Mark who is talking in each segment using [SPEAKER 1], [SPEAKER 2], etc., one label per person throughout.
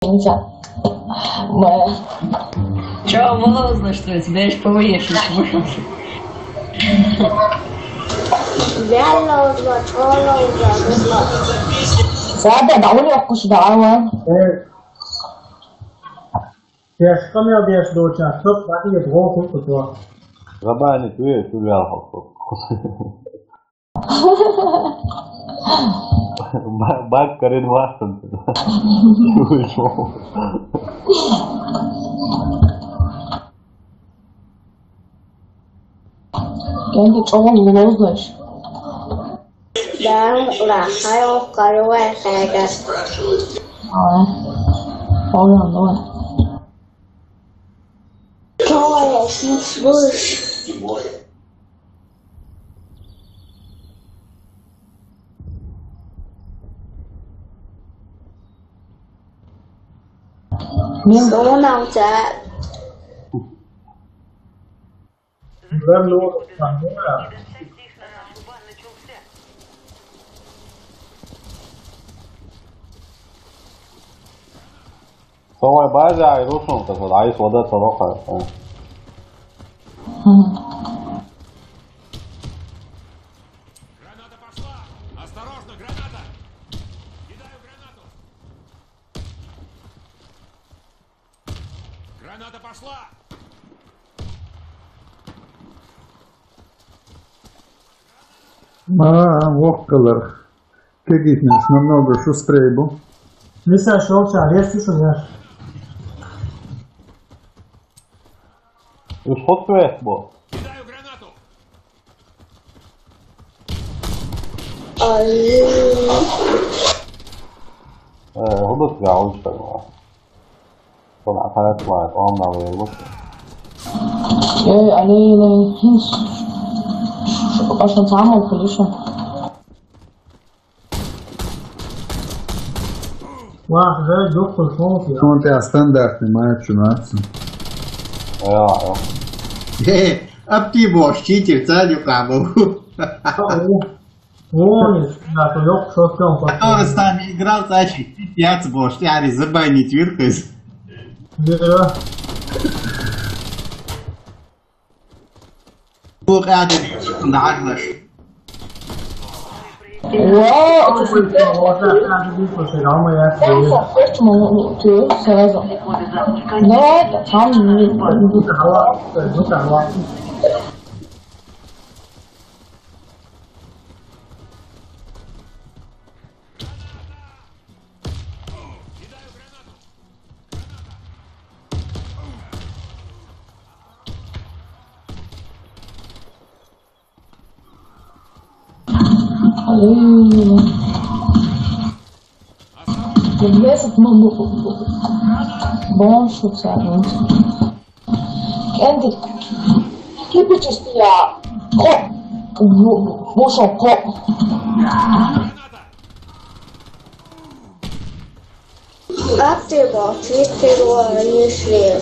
[SPEAKER 1] Нельзя.
[SPEAKER 2] Че, молодно, что ли? Тебя аж повешать можно.
[SPEAKER 1] Sada 나오니 갖고시 나와.
[SPEAKER 3] Wiesz, to miał wiesz do uczenia, co takie długo to.
[SPEAKER 4] Забавно, ты шулял. बात करे वास्तव
[SPEAKER 1] 걔한테 저거 물어보고 있어.
[SPEAKER 5] Đang là hai ông có đôi xe kìa.
[SPEAKER 1] 어려운 거.
[SPEAKER 5] Thôi, xin vui. Số nào chạy.
[SPEAKER 3] Ben luôn, thằng đúng là
[SPEAKER 4] Sonra bayağı ayrılsın tabii. Ayı soda taraf var.
[SPEAKER 6] Граната пошла! Осторожно, граната! Кидаю гранату! Граната пошла!
[SPEAKER 7] Okkalar. Kegitnes намного шустрее был.
[SPEAKER 3] Mesela şu olsa resmi ya.
[SPEAKER 4] Что твоих был?
[SPEAKER 6] Кидаю гранату!
[SPEAKER 4] Hudut ya oluşturma. Sonra akaret var. Ondan verilir.
[SPEAKER 1] 아니는 어떤 잠을 걸리셔.
[SPEAKER 3] Var, güzel yok konuşmamak ya.
[SPEAKER 7] Он тебя стандартный матч у нас.
[SPEAKER 4] Ya.
[SPEAKER 8] Aptibos, cheater, сзади правил.
[SPEAKER 3] Вон, да, то yok шостом.
[SPEAKER 8] Который с нами играл, значит, пять бош, я забанить виркой.
[SPEAKER 3] Да.
[SPEAKER 8] هو قاعد نعرش.
[SPEAKER 1] 와,
[SPEAKER 3] Вот это не слушай, а мы я.
[SPEAKER 1] first moment to сразу. Да, это там не Если бон шутсарин. Кенди кипичистия. Мошоко.
[SPEAKER 5] Aptibos, чистый не шли.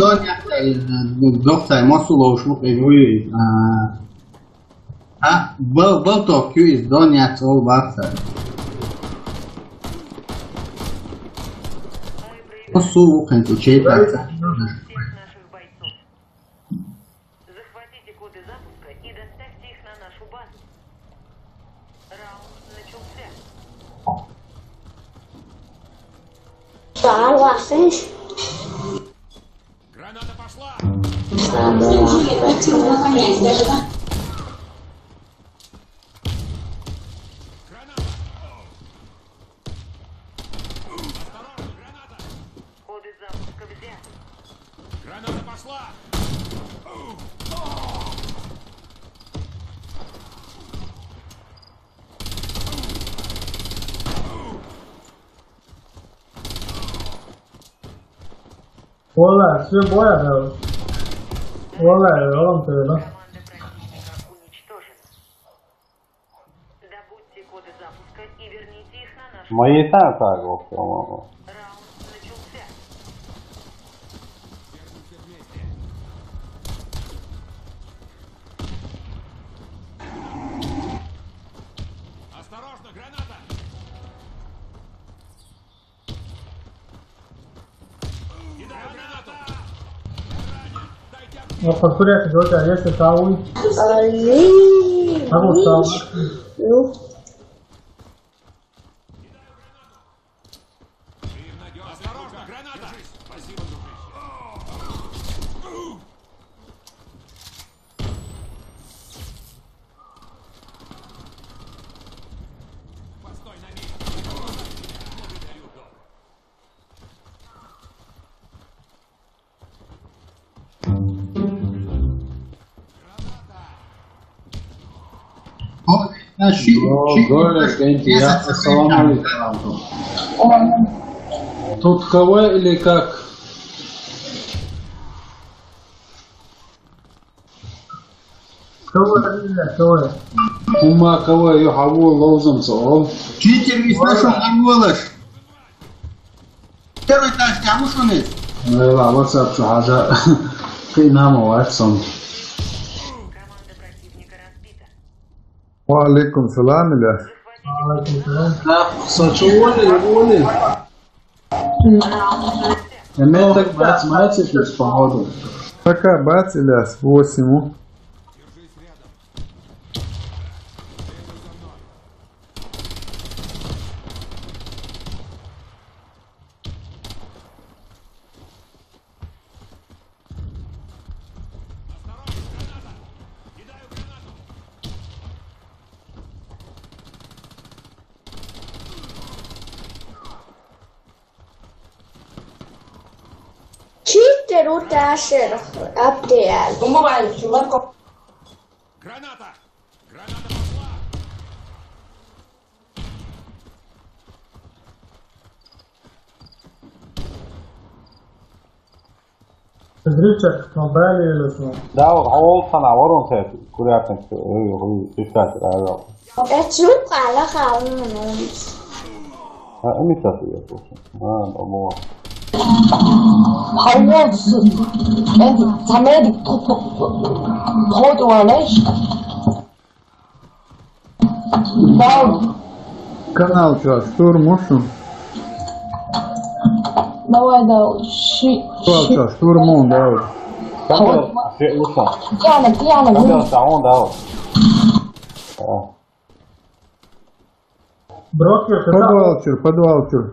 [SPEAKER 8] Доня, доктор, мосуло ушло и был то кью из Доня цол варса. Мосуло хэнту чей варса.
[SPEAKER 9] Захватите коды запуска и доставьте их на нашу базу. Раунд начался.
[SPEAKER 5] Согласен.
[SPEAKER 6] Граната пошла! Граната! Осторожно, граната!
[SPEAKER 9] Коды запуска взяты.
[SPEAKER 6] Граната пошла!
[SPEAKER 3] Вон, все боя, да. Вон, он ты, да.
[SPEAKER 9] Команда противника уничтожена. Добудьте коды запуска и верните их на нашу
[SPEAKER 4] Мои там так, по-моему.
[SPEAKER 9] раунд начался.
[SPEAKER 6] Осторожно, граната! Кидаю гранату! Дайте
[SPEAKER 3] Фактурия, что у тебя есть это уй.
[SPEAKER 5] Блин.
[SPEAKER 3] А вот там.
[SPEAKER 5] Ну,
[SPEAKER 6] Осторожно, граната! Спасибо, дружище. Постой на месте. Благодарю, док.
[SPEAKER 7] Ассаламу алейкум. Тут кого или как?
[SPEAKER 3] Что вы?
[SPEAKER 7] Ума кого юхаву лозом сол.
[SPEAKER 8] Читер ведь нашел арголаш. Первый этаж, а уж он есть.
[SPEAKER 7] لا واتساب شو حاجة قينا مواتسون.
[SPEAKER 9] Команда противника разбита.
[SPEAKER 7] وعليكم السلام الله. Сачували, уволи. Эметок бац мацик походу. Пока бац Ильяс 8.
[SPEAKER 5] читер уташер аптеал.
[SPEAKER 6] Граната! Граната пошла!
[SPEAKER 3] Зритель, мобили или что?
[SPEAKER 4] Да, вот sana ворон ты, курятник, пискать, да.
[SPEAKER 5] Это кала кала.
[SPEAKER 4] Не так я слушаю. Ну.
[SPEAKER 1] Хавоз. Это замеди подвалеш. Да.
[SPEAKER 7] Канал что, штурм мушун?
[SPEAKER 1] Давай, да.
[SPEAKER 7] Что, штурмон, да.
[SPEAKER 1] Пьяно.
[SPEAKER 3] Брокер,
[SPEAKER 7] Подвалчер.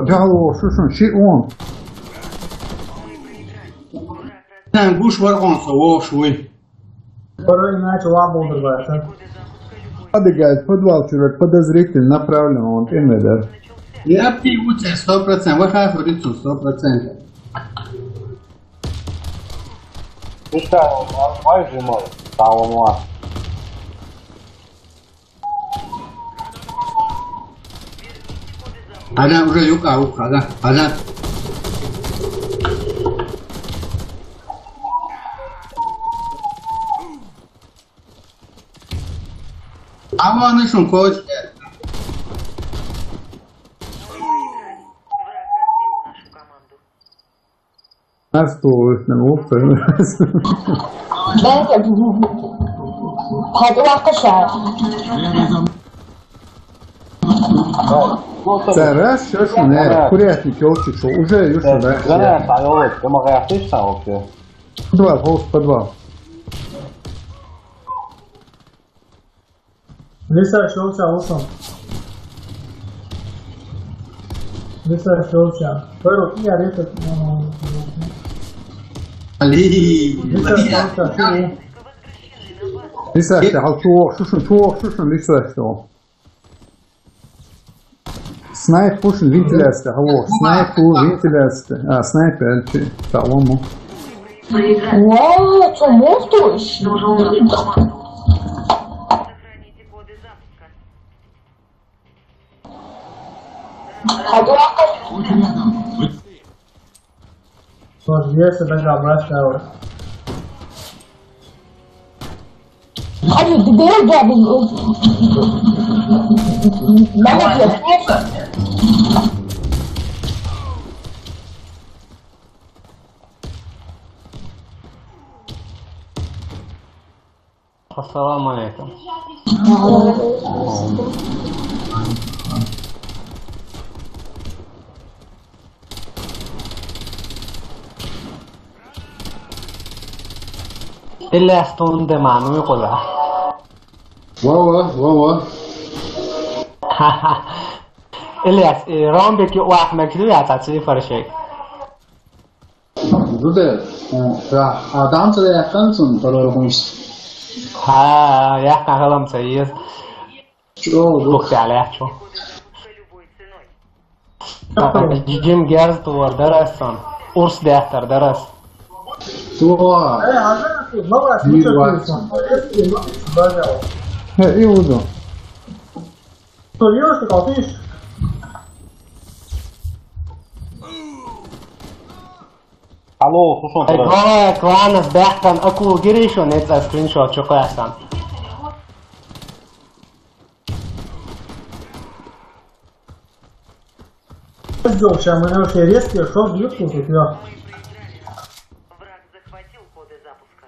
[SPEAKER 7] Джалу, шушун, ши он.
[SPEAKER 8] Там гуш варгонса, о, швы.
[SPEAKER 3] Второй иначе лабу взрывается.
[SPEAKER 7] Подыгает, подвалчер, подозритель направлен, он имеет.
[SPEAKER 8] Я пивуце 100%, вы хай фрицу 100%.
[SPEAKER 4] Пускай он майже мой, там он.
[SPEAKER 8] Ада уже юка, ада. А вон еще коуч.
[SPEAKER 9] Враг разбил нашу команду.
[SPEAKER 7] Арстовых, Царас, что не, курятник, елки, что уже юши, да?
[SPEAKER 4] Граната, ты могла слышать вообще?
[SPEAKER 7] Подвал.
[SPEAKER 3] Лиса, что у тебя усом? Лиса, что у тебя? Второй, я резко. Лиса, что у тебя?
[SPEAKER 7] Лиса, шушун, лиса, что? Снайп пушен вентиляция, снайпу вентиляция. Снайпер, по-моему.
[SPEAKER 1] Вау, что муфтуешь?
[SPEAKER 9] Сохраните коды запуска.
[SPEAKER 3] Вот, если такая брашка.
[SPEAKER 1] Они дебил, да,
[SPEAKER 10] Ассаламу алейкум. إلا استون دمانو يقولها.
[SPEAKER 7] واو
[SPEAKER 10] إلياس رام بكي واحد مكتوب تعطي فرشة.
[SPEAKER 7] زوده آدم شده یکن سون طرار خونش.
[SPEAKER 10] ها يحكي هذا مسيس.
[SPEAKER 7] شو
[SPEAKER 10] بوكس عليه شو. جيم جارز توار درسان. أرس دهتر درس.
[SPEAKER 7] تو ايه وضع
[SPEAKER 3] Serieus, ik had iets.
[SPEAKER 4] Алло, слушай,
[SPEAKER 10] Какое клана с бяхтан аку гиришо нет за скриншот чё классан.
[SPEAKER 3] Сделал, сейчас мы все резкие, что в YouTube тут я.
[SPEAKER 9] Враг захватил коды запуска.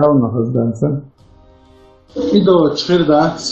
[SPEAKER 7] явно хазданца. Идо чхир дакс.